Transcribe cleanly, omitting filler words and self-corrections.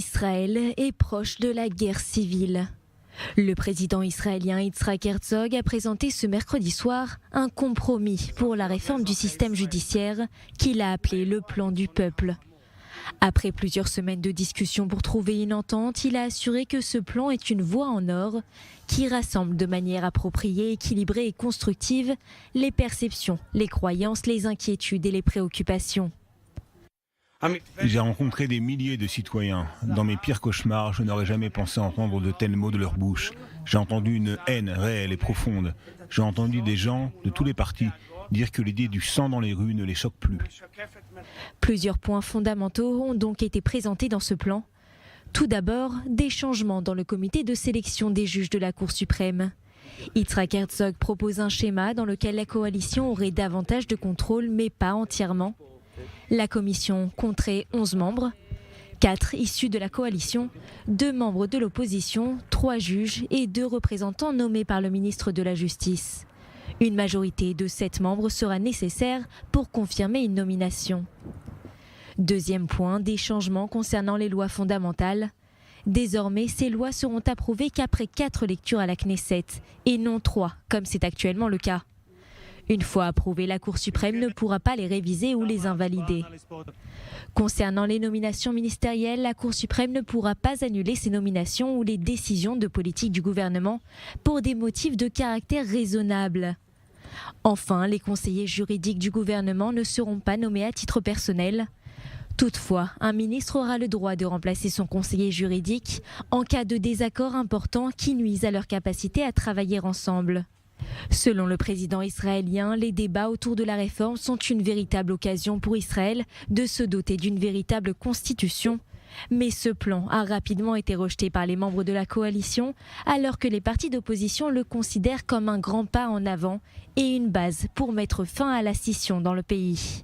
Israël est proche de la guerre civile. Le président israélien Yitzhak Herzog a présenté ce mercredi soir un compromis pour la réforme du système judiciaire qu'il a appelé le plan du peuple. Après plusieurs semaines de discussions pour trouver une entente, il a assuré que ce plan est une voie en or qui rassemble de manière appropriée, équilibrée et constructive les perceptions, les croyances, les inquiétudes et les préoccupations. J'ai rencontré des milliers de citoyens. Dans mes pires cauchemars, je n'aurais jamais pensé entendre de tels mots de leur bouche. J'ai entendu une haine réelle et profonde. J'ai entendu des gens de tous les partis dire que l'idée du sang dans les rues ne les choque plus. Plusieurs points fondamentaux ont donc été présentés dans ce plan. Tout d'abord, des changements dans le comité de sélection des juges de la Cour suprême. Yitzhak Herzog propose un schéma dans lequel la coalition aurait davantage de contrôle, mais pas entièrement. La commission compterait 11 membres, 4 issus de la coalition, 2 membres de l'opposition, 3 juges et 2 représentants nommés par le ministre de la Justice. Une majorité de 7 membres sera nécessaire pour confirmer une nomination. Deuxième point, des changements concernant les lois fondamentales. Désormais, ces lois seront approuvées qu'après 4 lectures à la Knesset et non 3, comme c'est actuellement le cas. Une fois approuvées, la Cour suprême ne pourra pas les réviser ou les invalider. Concernant les nominations ministérielles, la Cour suprême ne pourra pas annuler ces nominations ou les décisions de politique du gouvernement pour des motifs de caractère raisonnable. Enfin, les conseillers juridiques du gouvernement ne seront pas nommés à titre personnel. Toutefois, un ministre aura le droit de remplacer son conseiller juridique en cas de désaccord important qui nuise à leur capacité à travailler ensemble. Selon le président israélien, les débats autour de la réforme sont une véritable occasion pour Israël de se doter d'une véritable constitution. Mais ce plan a rapidement été rejeté par les membres de la coalition, alors que les partis d'opposition le considèrent comme un grand pas en avant et une base pour mettre fin à la scission dans le pays.